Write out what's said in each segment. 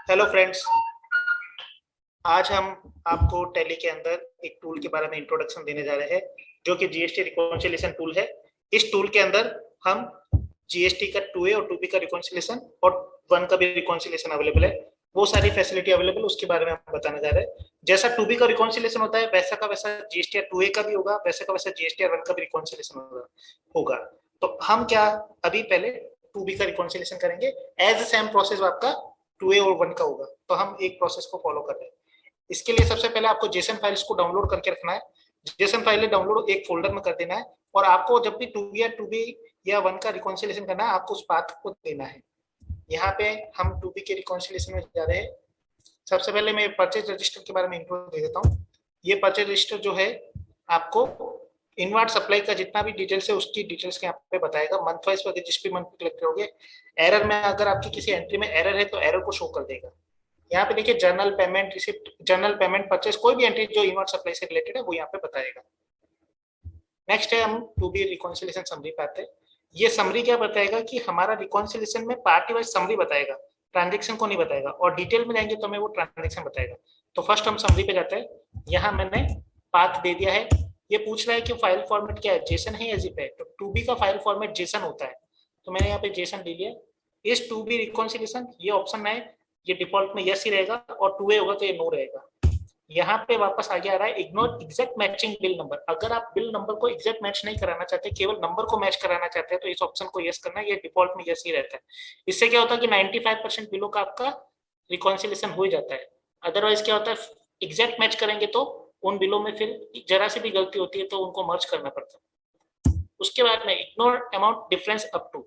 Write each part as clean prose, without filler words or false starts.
Hello friends, आज हम आपको टैली के अंदर एक टूल के बारे में इंट्रोडक्शन देने जा रहे हैं जो कि जीएसटी रिकॉन्सिलिएशन टूल है। इस टूल के अंदर हम जीएसटी का 2A और 2B का रिकॉन्सिलिएशन और 1 का भी रिकॉन्सिलिएशन अवेलेबल है। वो सारी फैसिलिटी अवेलेबल उसके बारे में हम बताने जा रहे हैं। जैसा 2B का रिकॉन्सिलिएशन होता है वैसा का वैसा जीएसटी 2A का भी होगा, वैसा का वैसा जीएसटी 1 का भी रिकॉन्सिलिएशन होगा। तो हम क्या अभी पहले 2B का रिकॉन्सिलिएशन करेंगे। एज सेम प्रोसेस आपका 2A और 1 का होगा, तो हम एक प्रोसेस को फॉलो कर रहे हैं। इसके लिए सबसे पहले आपको जेसन फाइल्स को डाउनलोड करके रखना है। जेसन फाइल डाउनलोड एक फोल्डर में कर देना है और आपको जब भी 2B या 1 का रिकॉन्सिलिएशन करना है आपको उस पाथ को देना है। यहाँ पे हम 2B के रिकॉन्सिलिएशन में जा रहे हैं। सबसे पहले मैं परचेज रजिस्टर के बारे में इंट्रो दे देता हूँ। ये परचेज रजिस्टर जो है आपको इनवर्ट सप्लाई का जितना भी डिटेल्स है उसकी डिटेल्स यहाँ पे बताएगा। मंथ वाइज वगैरह जिस भी मंथ पे क्लिक करोगे, एरर में अगर आपकी किसी एंट्री में एरर है तो एरर को शो कर देगा। यहाँ पे देखिए journal payment receipt, journal payment purchase, कोई भी एंट्री जो इनवर्ट सप्लाई से रिलेटेड है वो यहाँ पे बताएगा। नेक्स्ट है हम 2B रिकॉन्सिलिएशन समरी पे आते हैं। ये समरी क्या बताएगा कि हमारा रिकॉन्सिलिएशन में पार्टी वाइज समरी बताएगा, ट्रांजेक्शन को नहीं बताएगा, और डिटेल में जाएंगे तो हमें वो ट्रांजेक्शन बताएगा। तो फर्स्ट हम समरी पे जाते हैं। यहाँ मैंने पाथ दे दिया है। ये पूछ रहा है कि फाइल फॉर्मेट क्या है, जेसन है या जिप है। तो 2B का फाइल फॉर्मेट जेसन होता है, तो मैंने यहाँ पे जेसन ले लिया। इस 2B रिकॉन्सिलिएशन ये ऑप्शन है, ये डिफॉल्ट में यस ही रहेगा, और 2A होगा तो ये नो रहेगा। यहाँ पे वापस आगे आ रहा है ignore exact matching bill number. अगर आप बिल नंबर को एग्जैक्ट मैच नहीं कराना चाहते, केवल नंबर को मैच कराना चाहते हैं, तो इस ऑप्शन को यस करना है। ये डिफॉल्ट में यस ही रहता है। इससे क्या होता है कि 95% बिलों का आपका रिकॉन्सिलिएशन हो जाता है। अदरवाइज क्या होता है, एग्जैक्ट मैच करेंगे तो उन बिलों में फिर जरा सी भी गलती होती है तो उनको मर्ज करना पड़ता है। उसके बाद में ignore amount difference up to,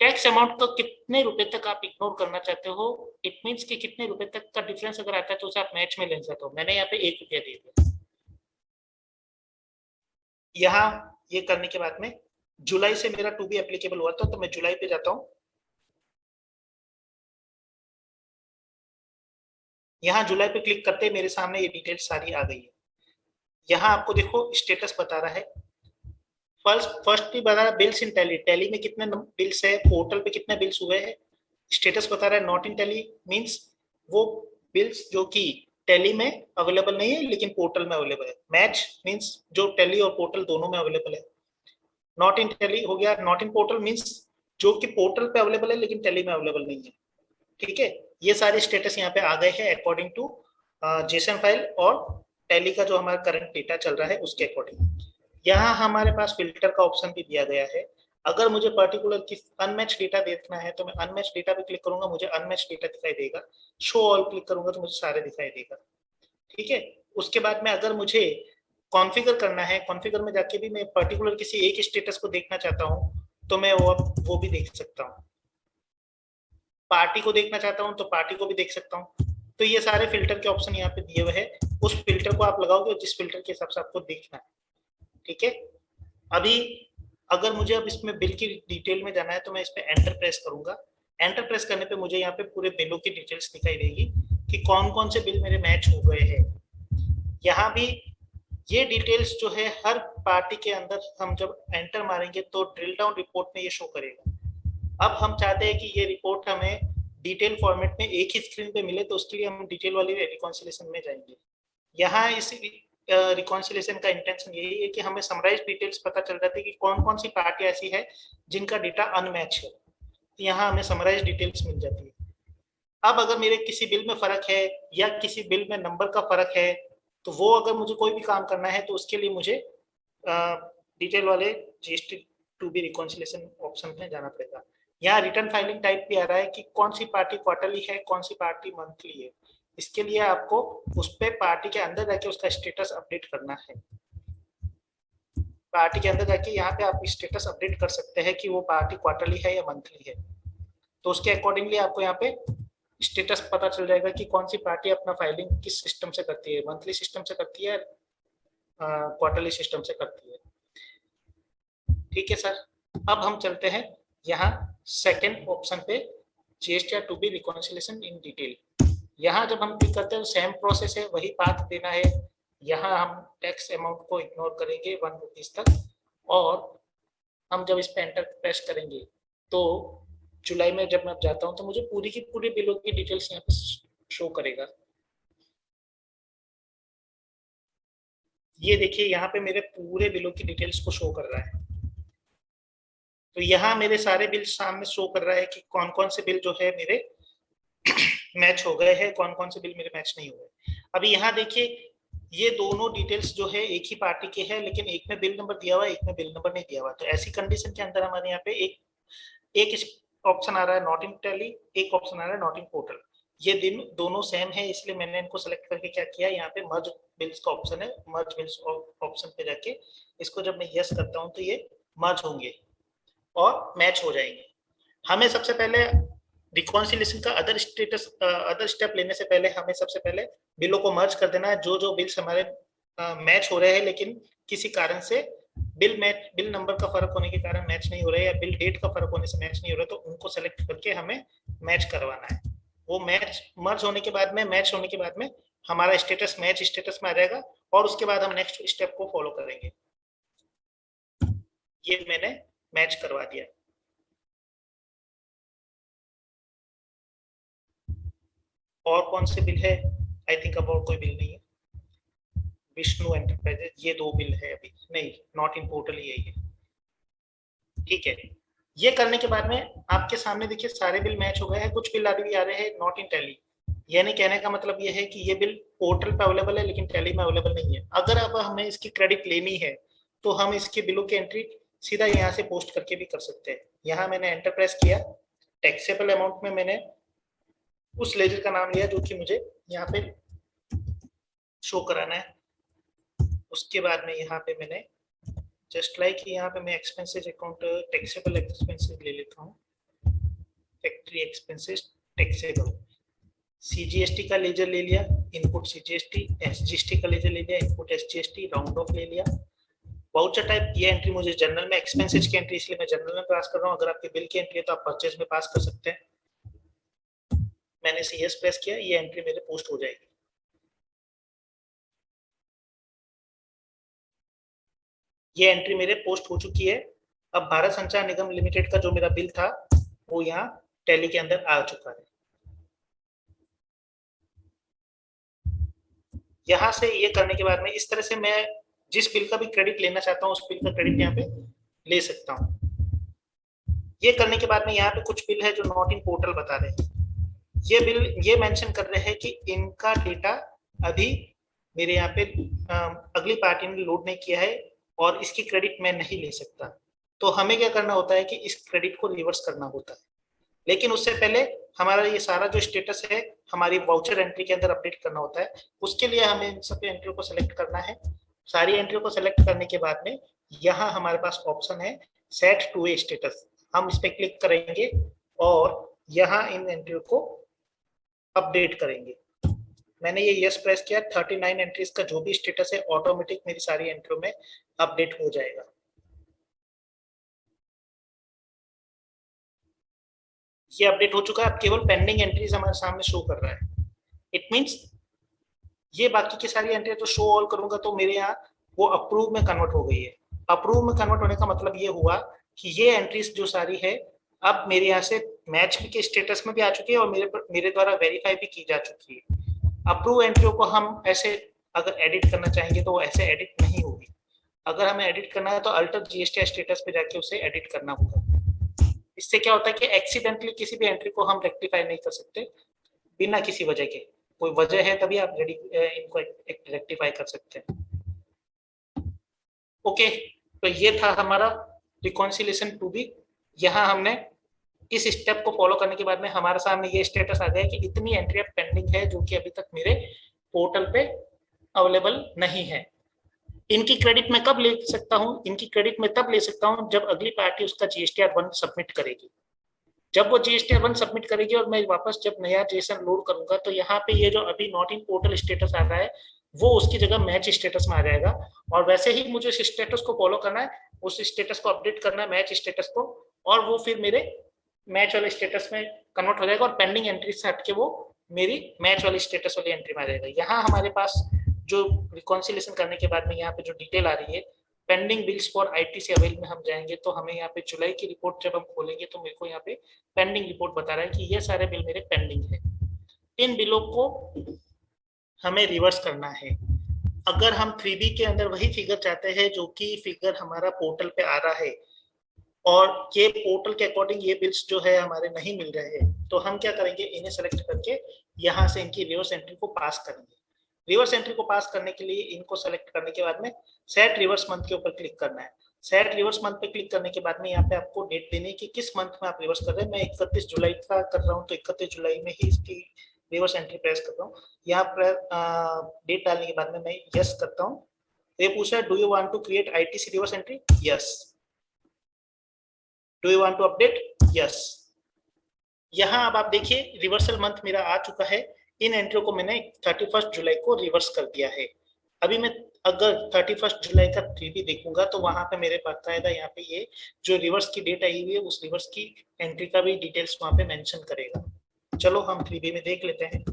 tax amount तो कितने रुपए तक आप इग्नोर करना चाहते हो। इट मींस कि कितने रुपए तक का डिफरेंस अगर आता है तो उसे आप मैच में ले सकते हो। मैंने यहाँ पे 1 रुपया दे दिया। यहाँ ये करने के बाद में जुलाई से मेरा 2B एप्लीकेबल हुआ था, तो मैं जुलाई पे जाता हूँ। यहाँ जुलाई पे क्लिक करते मेरे सामने ये डिटेल्स सारी आ गई है। यहाँ आपको देखो स्टेटस बता रहा है। फर्स्ट भी बता रहा है बिल्स इन टैली, टैली में कितने बिल्स है, पोर्टल पे कितने बिल्स हुए हैं। स्टेटस बता रहा है नॉट इन टैली, मींस वो बिल्स जो कि टैली में अवेलेबल नहीं है लेकिन पोर्टल में अवेलेबल है। मैच मींस जो टैली और पोर्टल दोनों में अवेलेबल है। नॉट इन टैली हो गया, नॉट इन पोर्टल मींस जो कि पोर्टल पे अवेलेबल है लेकिन टैली में अवेलेबल नहीं है। ठीक है, ये सारे स्टेटस यहाँ पे आ गए हैं अकॉर्डिंग टू जेसन फाइल और टैली का जो हमारा करंट डेटा चल रहा है उसके अकॉर्डिंग। यहाँ हमारे पास फिल्टर का ऑप्शन भी दिया गया है। अगर मुझे पर्टिकुलर किस अनमैच डेटा देखना है तो मैं अनमैच डेटा पे क्लिक करूंगा, मुझे अनमैच डेटा दिखाई देगा। शो ऑल क्लिक करूंगा तो मुझे सारे दिखाई देगा। ठीक है, उसके बाद में अगर मुझे कॉन्फ़िगर करना है, कॉन्फ़िगर में जाके भी मैं पर्टिकुलर किसी एक स्टेटस को देखना चाहता हूँ तो मैं वो भी देख सकता हूँ। पार्टी को देखना चाहता हूँ तो पार्टी को भी देख सकता हूँ। तो ये सारे फिल्टर के ऑप्शन यहाँ पे दिए हुए हैं। उस फिल्टर को आप लगाओगे जिस फिल्टर के हिसाब से आपको देखना है। ठीक है, अभी अगर मुझे अब इसमें बिल की डिटेल में जाना है तो मैं इस पे एंटर प्रेस करूंगा। एंटर प्रेस करने पे मुझे यहाँ पे पूरे बिलों की डिटेल्स दिखाई देगी कि कौन कौन से बिल मेरे मैच हो गए हैं। यहाँ भी ये डिटेल्स जो है हर पार्टी के अंदर हम जब एंटर मारेंगे तो ड्रिल डाउन रिपोर्ट में ये शो करेगा। अब हम चाहते हैं कि ये रिपोर्ट हमें डिटेल फॉर्मेट में एक ही स्क्रीन पे मिले, तो उसके लिए हम डिटेल वाली रिकॉन्सिलिएशन में जाएंगे। यहाँ इस रिकॉन्सिलिएशन का इंटेंशन यही है कि हमें समराइज डिटेल्स पता चल जाती है कि कौन कौन सी पार्टी ऐसी है जिनका डेटा अनमैच है। यहाँ हमें समराइज डिटेल्स मिल जाती है। अब अगर मेरे किसी बिल में फर्क है या किसी बिल में नंबर का फर्क है तो वो अगर मुझे कोई भी काम करना है तो उसके लिए मुझे डिटेल वाले जीएसटी 2B रिकॉन्सिलिएशन ऑप्शन में जाना पड़ेगा। यहाँ रिटर्न फाइलिंग टाइप भी आ रहा है कि कौन सी पार्टी क्वार्टरली है, कौन सी पार्टी मंथली है। इसके लिए आपको उस पे पार्टी के अंदर जाके उसका स्टेटस अपडेट करना है। पार्टी के अंदर जाके यहाँ पे आप स्टेटस अपडेट कर सकते हैं कि वो पार्टी क्वार्टरली है या मंथली है। तो उसके अकॉर्डिंगली आपको यहाँ पे स्टेटस पता चल जाएगा कि कौन सी पार्टी अपना फाइलिंग किस सिस्टम से करती है, मंथली सिस्टम से करती है, क्वार्टरली सिस्टम से करती है। ठीक है सर, अब हम चलते हैं यहाँ सेकेंड ऑप्शन पे, GST 2B reconciliation in detail. यहाँ जब हम क्लिक करते हैं तो सेम प्रोसेस है, वही पाथ देना है। यहाँ हम टैक्स अमाउंट को इग्नोर करेंगे 1 रुपीज तक, और हम जब इस पे एंटर प्रेस करेंगे तो जुलाई में जब मैं जाता हूँ तो मुझे पूरी की पूरी बिलों की डिटेल्स यहाँ पे शो करेगा। ये देखिए यहाँ पे मेरे पूरे बिलों की डिटेल्स को शो कर रहा है। तो यहाँ मेरे सारे बिल सामने शो कर रहा है कि कौन कौन से बिल जो है मेरे मैच हो गए हैं, कौन कौन से बिल मेरे मैच नहीं हुए। अभी यहाँ देखिए ये दोनों डिटेल्स जो है एक ही पार्टी के हैं, लेकिन एक में बिल नंबर दिया हुआ है, एक में बिल नंबर नहीं दिया हुआ। तो ऐसी कंडीशन के अंदर हमारे यहाँ पे एक ऑप्शन आ रहा है नॉट इन टैली, एक ऑप्शन आ रहा है नॉट इन पोर्टल। ये दिन दोनों सेम है, इसलिए मैंने इनको सेलेक्ट करके क्या किया, यहाँ पे मर्ज बिल्स का ऑप्शन है, मर्ज बिल्स ऑप्शन पे जाके इसको जब मैं यस करता हूँ तो ये मर्ज होंगे और मैच हो जाएंगे। हमें सबसे पहले रिकॉन्सिलेशन का अदर स्टेप लेने से पहले हमें सबसे पहले बिलों को मर्ज कर देना है। जो जो बिल्स हमारे मैच हो रहे हैं लेकिन किसी कारण से बिल नंबर का फर्क होने के कारण मैच नहीं हो रहा है, या बिल डेट का फर्क होने से मैच नहीं हो रहा है, तो उनको सेलेक्ट करके हमें मैच करवाना है। वो मैच मर्ज होने के बाद में, मैच होने के बाद में हमारा स्टेटस मैच स्टेटस में आ जाएगा और उसके बाद हम नेक्स्ट स्टेप को फॉलो करेंगे। ये मैंने मैच करवा दिया। और कौन से बिल है? आई थिंक अब और कोई बिल नहीं है। विष्णु एंटरप्राइजेज, ये दो बिल है अभी नहीं, नॉट इन पोर्टल ही है ये। ठीक है, ये करने के बाद में आपके सामने देखिए सारे बिल मैच हो गए हैं, कुछ बिल अभी भी आ रहे हैं नॉट इन टैली। यानी कहने का मतलब ये है कि ये बिल पोर्टल पे अवेलेबल है लेकिन टैली में अवेलेबल नहीं है। अगर अब हमें इसकी क्रेडिट लेनी है तो हम इसके बिलों की एंट्री सीधा यहाँ से पोस्ट करके भी कर सकते हैं। यहाँ मैंने एंटर प्रेस किया, टैक्सेबल अमाउंट में मैंने उस लेजर का नाम लिया जो कि मुझे यहाँ पे शो कराना है। उसके बाद में यहाँ पे मैंने जस्ट लाइक यहाँ पे मैं एक्सपेंसेस अकाउंट टैक्सेबल एक्सपेंसेस ले लेता हूँ, फैक्ट्री एक्सपेंसेस टैक्सेबल, सीजीएसटी का लेजर ले लिया, इनपुट सीजीएसटी, एसजीएसटी का लेजर ले लिया, इनपुट एसजीएसटी, राउंड ऑफ ले लिया। वाउचर टाइप, ये एंट्री मुझे जनरल में, एक्सपेंसेस की एंट्री इसलिए मैं जनरल में पास कर रहा हूँ। अगर आपके बिल की एंट्री है तो आप परचेज में पास कर सकते हैं। मैंने सीएस प्रेस किया, ये एंट्री मेरे पोस्ट हो जाएगी। ये एंट्री मेरे पोस्ट हो चुकी है। अब भारत संचार निगम लिमिटेड का जो मेरा बिल था वो यहाँ टैली के अंदर आ चुका है। यहाँ से ये करने के बाद में इस तरह से मैं जिस बिल का भी क्रेडिट लेना चाहता हूँ उस बिल का क्रेडिट यहाँ पे ले सकता हूँ। ये करने के बाद में यहाँ पे कुछ बिल है जो नॉट इन पोर्टल बता रहे हैं। ये बिल ये मेंशन कर रहे हैं कि इनका डेटा अभी मेरे यहाँ पे अगली पार्टी ने लोड नहीं किया है और इसकी क्रेडिट मैं नहीं ले सकता। तो हमें क्या करना होता है कि इस क्रेडिट को रिवर्स करना होता है, लेकिन उससे पहले हमारा ये सारा जो स्टेटस है हमारी वाउचर एंट्री के अंदर अपडेट करना होता है। उसके लिए हमें इन सब एंट्री को सेलेक्ट करना है। सारी एंट्री को सेलेक्ट करने के बाद में यहाँ हमारे पास ऑप्शन है सेट टू ए स्टेटस, हम इस पर क्लिक करेंगे और यहाँ इन एंट्री को अपडेट करेंगे। मैंने ये यस प्रेस किया, 39 एंट्रीज का जो भी स्टेटस है ऑटोमेटिक मेरी सारी एंट्रियों में अपडेट हो जाएगा। ये अपडेट हो चुका है। अब केवल पेंडिंग एंट्रीज हमारे सामने शो कर रहा है। इट मींस ये बाकी की सारी एंट्री तो शो ऑल करूंगा तो मेरे यहाँ वो अप्रूव में कन्वर्ट हो गई है। अप्रूव में कन्वर्ट होने का मतलब ये हुआ कि ये एंट्रीज जो सारी है अब मेरे यहाँ से मैच के स्टेटस में भी आ चुकी है और मेरे द्वारा वेरीफाई भी की जा चुकी है। अप्रूव एंट्रियों को हम ऐसे अगर एडिट करना चाहेंगे तो ऐसे एडिट नहीं होगी। अगर हमें एडिट करना है तो अल्टर जीएसटी स्टेटस पे जाके उसे एडिट करना होगा। इससे क्या होता है कि एक्सीडेंटली किसी भी एंट्री को हम रेक्टिफाई नहीं कर सकते बिना किसी वजह के। कोई वजह है तभी आप इनको रेक्टिफाई कर सकते हैं। ओके, तो ये था हमारा रिकॉन्सिलेशन टू बी। यहाँ हमने इस स्टेप को फॉलो करने के बाद में हमारे सामने ये स्टेटस आ गया कि इतनी एंट्री पेंडिंग है जो कि अभी तक मेरे पोर्टल पे अवेलेबल नहीं है। इनकी क्रेडिट मैं कब ले सकता हूँ? इनकी क्रेडिट मैं तब ले सकता हूँ जब अगली पार्टी उसका जीएसटीआर 1 सबमिट करेगी। जब वो जीएसटीआर 1 सबमिट करेगी और मैं वापस जब नया जेसन लोड करूंगा तो यहाँ पे ये जो अभी नॉट इन पोर्टल स्टेटस आ रहा है वो उसकी जगह मैच स्टेटस में आ जाएगा। और वैसे ही मुझे उस स्टेटस को फॉलो करना है, उस स्टेटस को अपडेट करना है मैच स्टेटस को, और वो फिर मेरे मैच वाले स्टेटस में कन्वर्ट हो जाएगा और पेंडिंग एंट्री से हटके वो मेरी मैच वाली स्टेटस वाली एंट्री में आ जाएगा। यहाँ हमारे पास जो रिकॉन्सिलेशन करने के बाद में यहाँ पे जो डिटेल आ रही है pending bills for ITC avail में हम जाएंगे तो हमें यहाँ पे जुलाई की रिपोर्ट जब हम खोलेंगे तो मेरे को यहाँ पे पेंडिंग रिपोर्ट बता रहा है कि ये सारे बिल मेरे पेंडिंग है। इन बिलों को हमें रिवर्स करना है। अगर हम 3B के अंदर वही फिगर चाहते हैं जो कि फिगर हमारा पोर्टल पे आ रहा है और ये पोर्टल के अकॉर्डिंग ये बिल्स जो है हमारे नहीं मिल रहे हैं, तो हम क्या करेंगे, इन्हें सेलेक्ट करके यहाँ से इनकी रिवर्स एंट्री को पास करेंगे। रिवर्स एंट्री को पास करने के लिए इनको सेलेक्ट करने के बाद में सेट रिवर्स मंथ के ऊपर क्लिक करना है। सेट रिवर्स मंथ पे क्लिक करने के बाद में यहाँ पे आपको डेट देनी है कि किस मंथ में आप रिवर्स कर रहे हैं। मैं 31 जुलाई का कर रहा हूँ तो 31 जुलाई में ही इसकी रिवर्स एंट्री प्रेस कर रहा हूँ। यहाँ पर डेट डालने के बाद में मैं यस करता हूँ। ये पूछा है do you want to create ITC reverse entry, yes. Do you want to update, yes. यहाँ अब आप देखिए रिवर्सल मंथ मेरा आ चुका है। इन एंट्रियों को मैंने 31 जुलाई को रिवर्स कर दिया है। अभी मैं अगर 31 जुलाई का 3B देखूंगा तो वहां पे मेरे पास आएगा यहाँ पे ये जो रिवर्स की डेट आई हुई है उस रिवर्स की एंट्री का भी डिटेल्स वहां पे मेंशन करेगा। चलो हम 3B में देख लेते हैं।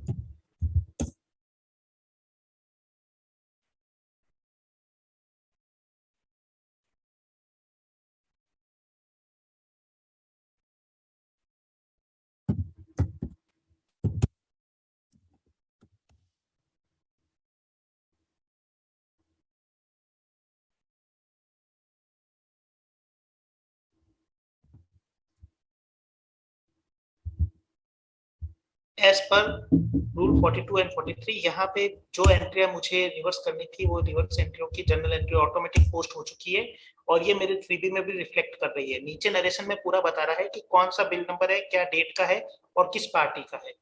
एज पर रूल 42 एंड 43 यहाँ पे जो एंट्रियां मुझे रिवर्स करनी थी वो रिवर्स एंट्रियों की जनरल एंट्री ऑटोमेटिक पोस्ट हो चुकी है और ये मेरे 3B में भी रिफ्लेक्ट कर रही है। नीचे नरेशन में पूरा बता रहा है कि कौन सा बिल नंबर है, क्या डेट का है और किस पार्टी का है।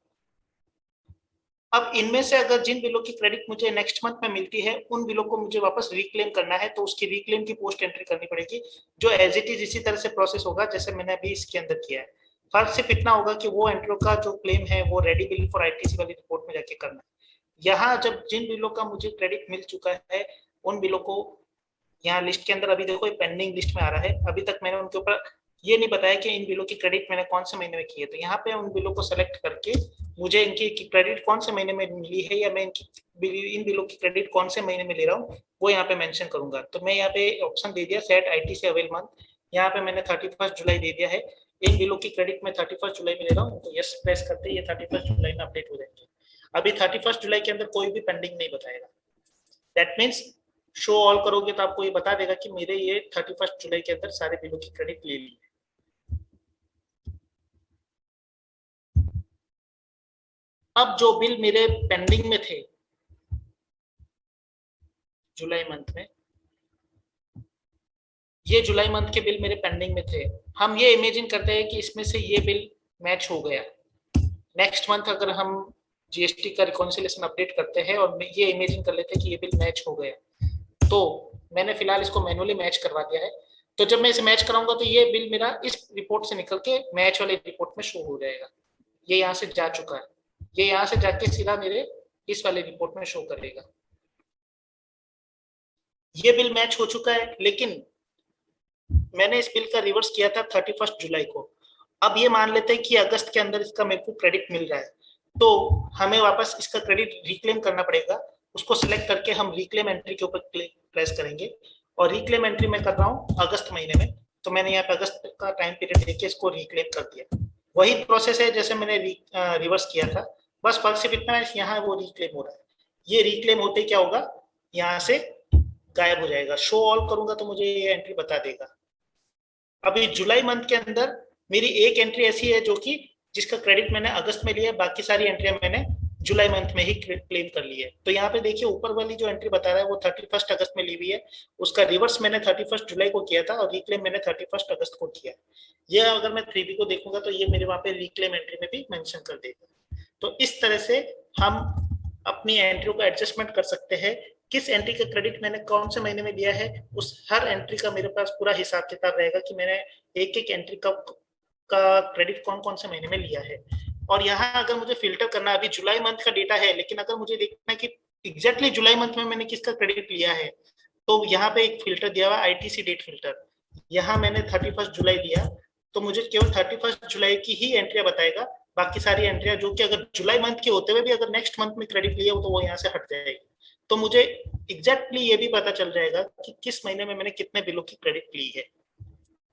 अब इनमें से अगर जिन बिलों की क्रेडिट मुझे नेक्स्ट मंथ में मिलती है उन बिलों को मुझे वापस रिक्लेम करना है तो उसकी रिक्लेम की पोस्ट एंट्री करनी पड़ेगी जो एज इट इज इसी तरह से प्रोसेस होगा जैसे मैंने अभी इसके अंदर किया है। फर्क सिर्फ इतना होगा कि वो एंट्रियों का जो क्लेम है वो रेडी बिल फॉर आईटीसी वाली रिपोर्ट में जाके करना है। यहाँ जब जिन बिलों का मुझे क्रेडिट मिल चुका है उन बिलों को यहाँ लिस्ट के अंदर अभी देखो पेंडिंग लिस्ट में आ रहा है। अभी तक मैंने उनके ऊपर ये नहीं बताया कि इन बिलों की क्रेडिट मैंने कौन से महीने में की है। तो यहाँ पे उन बिलों को सेलेक्ट करके मुझे इनकी क्रेडिट कौन से महीने में मिली है या मैं इन बिलों की क्रेडिट कौन से महीने में ले रहा हूँ वो यहाँ पे मेंशन करूंगा। तो मैं यहाँ पे ऑप्शन दे दिया सेट आईटीसी अवेल मंथ। यहाँ पे मैंने 31 जुलाई दे दिया है। इन बिलों की क्रेडिट मैं 31 जुलाई में ले रहा हूँ तो यस प्रेस करते ये 31 जुलाई में अपडेट हो जाएंगे। अभी 31 जुलाई के अंदर कोई भी पेंडिंग नहीं बताएगा। दैट मीन्स शो ऑल करोगे तो आपको ये बता देगा कि मेरे ये 31 जुलाई के अंदर सारे बिलों की क्रेडिट ले ली है। अब जो बिल मेरे पेंडिंग में थे जुलाई मंथ में, ये जुलाई मंथ के बिल मेरे पेंडिंग में थे। हम ये इमेजिन करते हैं कि इसमें से ये बिल मैच हो गया। नेक्स्ट मंथ अगर हम जीएसटी का रिकॉन्सिलिएशन अपडेट करते हैं और ये इमेजिन कर लेते हैं कि ये बिल मैच हो गया तो मैंने फिलहाल इसको मैनुअली मैच करवा दिया है। तो जब मैं इसे मैच कराऊंगा तो ये बिल मेरा इस रिपोर्ट से निकल के मैच वाली रिपोर्ट में शो हो जाएगा। ये यहाँ से जा चुका है, ये यहाँ से जाके सीधा मेरे इस वाले रिपोर्ट में शो करेगा। ये बिल मैच हो चुका है लेकिन मैंने इस बिल का रिवर्स किया था 31 जुलाई को। अब ये मान लेते हैं कि अगस्त के अंदर इसका मेरे को क्रेडिट मिल रहा है तो हमें वापस इसका क्रेडिट रिक्लेम करना पड़ेगा। उसको सिलेक्ट करके हम रिक्लेम एंट्री के ऊपर प्रेस करेंगे और रिक्लेम एंट्री में कर रहा हूँ अगस्त महीने में। तो मैंने यहाँ पे अगस्त का टाइम पीरियड देके इसको रिक्लेम कर दिया। वही प्रोसेस है जैसे मैंने रिवर्स किया था, बस फर्क सिर्फ इतना है यहाँ वो रिक्लेम हो रहा है। ये रिक्लेम होते क्या होगा, यहाँ से गायब हो जाएगा। शो ऑल करूंगा तो मुझे ये एंट्री बता देगा। अभी जुलाई मंथ के अंदर मेरी एक एंट्री ऐसी है जो कि जिसका क्रेडिट मैंने अगस्त में लिया है, बाकी सारी एंट्रियां मैंने जुलाई मंथ में ही क्लेम कर ली है। तो यहाँ पे देखिए ऊपर वाली जो एंट्री बता रहा है वो 31 अगस्त में ली हुई है, उसका रिवर्स मैंने 31 जुलाई को किया था और रिक्लेम मैंने 31 अगस्त को किया। ये अगर मैं 3B को देखूंगा तो ये मेरे वहां पे रिक्लेम एंट्री में भी मेंशन कर देगा। तो इस तरह से हम अपनी एंट्रियों का एडजस्टमेंट कर सकते हैं। किस एंट्री का क्रेडिट मैंने कौन से महीने में लिया है उस हर एंट्री का मेरे पास पूरा हिसाब किताब रहेगा कि मैंने एक एक एंट्री का क्रेडिट कौन कौन से महीने में लिया है। और यहाँ अगर मुझे फिल्टर करना, अभी जुलाई मंथ का डेटा है लेकिन अगर मुझे देखना है कि एग्जैक्टली जुलाई मंथ में मैंने किसका क्रेडिट लिया है तो यहाँ पे एक फिल्टर दिया हुआ आईटीसी डेट फिल्टर। यहाँ मैंने 31 जुलाई दिया तो मुझे केवल 31 जुलाई की ही एंट्रियां बताएगा। बाकी सारी एंट्रियां जो कि अगर जुलाई मंथ के होते हुए भी अगर नेक्स्ट मंथ में क्रेडिट लिया हो तो वो यहाँ से हट जाएगी। तो मुझे एग्जैक्टली ये भी पता चल जाएगा कि किस महीने में मैंने कितने बिलों की क्रेडिट ली है।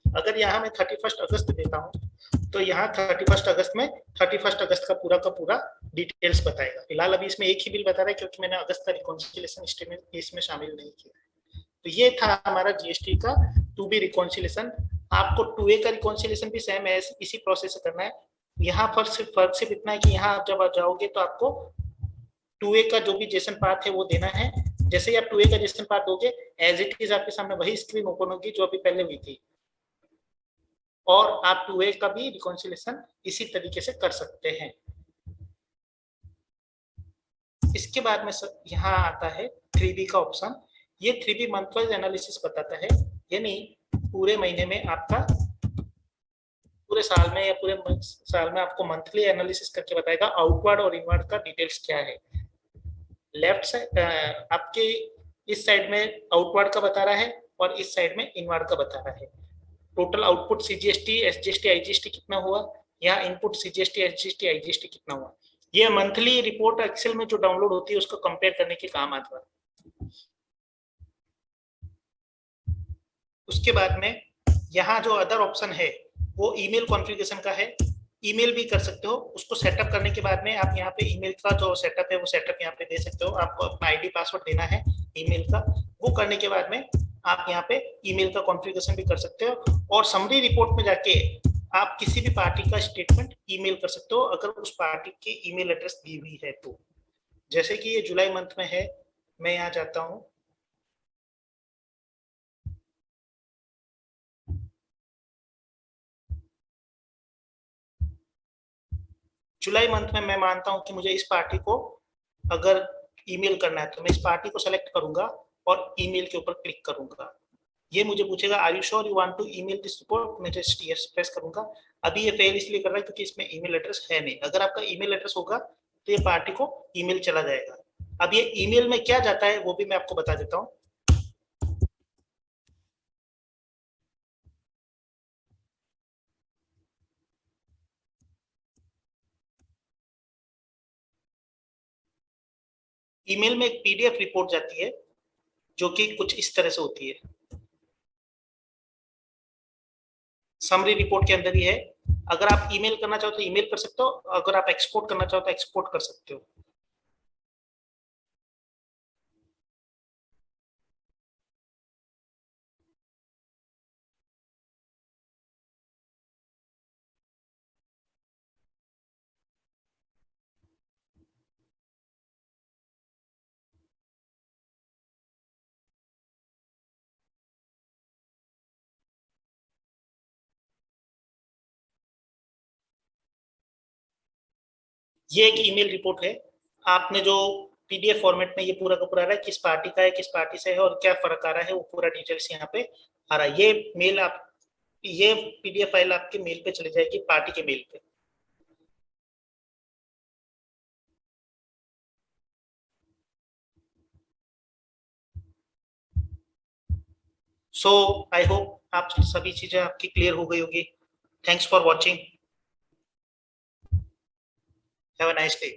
अगर यहाँ मैं 31 अगस्त देता हूँ तो यहाँ 31 अगस्त में 31 अगस्त का पूरा डिटेल्स बताएगा। फिलहाल अभी इसमें एक ही बिल बता रहा है क्योंकि मैंने अगस्त का रिकॉन्सिलेशन स्टेटमेंट इसमें शामिल नहीं किया। तो ये था हमारा जीएसटी का टू बी रिकॉन्सिलेशन। आपको टू ए का रिकॉन्सिलेशन भी सेम है, इसी प्रोसेस से करना है। यहाँ पर फर्क सिर्फ इतना है कि यहाँ आप जब जाओगे तो आपको टू ए का जो भी जेसन पाथ है वो देना है। जैसे ही आप टू ए का जेसन पाथ दोगे एज इट इज आपके सामने वही स्क्रीन ओपन होगी जो अभी पहले हुई थी, और आप टू ए का भी रिकॉन्सिलेशन इसी तरीके से कर सकते हैं। इसके बाद में यहाँ आता है 3B का ऑप्शन। ये 3B मंथ वाइज एनालिसिस बताता है, यानी पूरे महीने में आपका, पूरे साल में या पूरे साल में आपको मंथली एनालिसिस करके बताएगा आउटवर्ड और इनवर्ड का डिटेल्स क्या है। लेफ्ट साइड आपके इस साइड में आउटवर्ड का बता रहा है और इस साइड में इनवर्ड का बता रहा है। Total output CGST, SGST, IGST कितना हुआ, यहाँ इनपुट सीजीएसटी, एसजीएसटी, आईजीएसटी कितना हुआ। ये मंथली रिपोर्ट एक्सेल में जो डाउनलोड होती है उसको कंपेयर करने के काम आता है। उसके बाद में यहाँ जो अदर ऑप्शन है वो ईमेल कॉन्फ़िगरेशन का है। ईमेल भी कर सकते हो। उसको सेटअप करने के बाद में आप यहाँ पे ईमेल का जो सेटअप है वो सेटअप यहाँ पे दे सकते हो। आपको अपना आईडी पासवर्ड देना है ईमेल का। वो करने के बाद में आप यहाँ पे ईमेल का कॉन्फ़िगरेशन भी कर सकते हो, और समरी रिपोर्ट में जाके आप किसी भी पार्टी का स्टेटमेंट ईमेल कर सकते हो अगर उस पार्टी की ईमेल एड्रेस दी हुई है तो। जैसे कि ये जुलाई मंथ में है, मैं यहाँ जाता हूँ, जुलाई मंथ में मैं मानता हूँ कि मुझे इस पार्टी को अगर ईमेल करना है तो मैं इस पार्टी को सेलेक्ट करूंगा और ईमेल के ऊपर क्लिक करूंगा। ये मुझे पूछेगा are you sure you want to email this report, मैं जस्ट यस प्रेस करूंगा। अभी ये फेल इसलिए कर रहा है क्योंकि इसमें ईमेल एड्रेस है नहीं। अगर आपका ईमेल एड्रेस होगा तो ये पार्टी को ईमेल चला जाएगा। अब ये ईमेल में क्या जाता है वो भी मैं आपको बता देता हूँ। ईमेल में एक पीडीएफ रिपोर्ट जाती है जो कि कुछ इस तरह से होती है। समरी रिपोर्ट के अंदर ही है। अगर आप ईमेल करना चाहो तो ईमेल कर सकते हो, अगर आप एक्सपोर्ट करना चाहो तो एक्सपोर्ट कर सकते हो। ये एक ईमेल रिपोर्ट है। आपने जो पीडीएफ फॉर्मेट में ये पूरा का पूरा रहा है, किस पार्टी का है, किस पार्टी से है और क्या फर्क आ रहा है, वो पूरा डिटेल्स यहाँ पे आ रहा है। ये मेल आप, ये पीडीएफ फाइल आपके मेल पे चली जाएगी, पार्टी के मेल पे। सो आई होप आप सभी चीजें आपकी क्लियर हो गई होगी। Thanks for watching, have a nice day.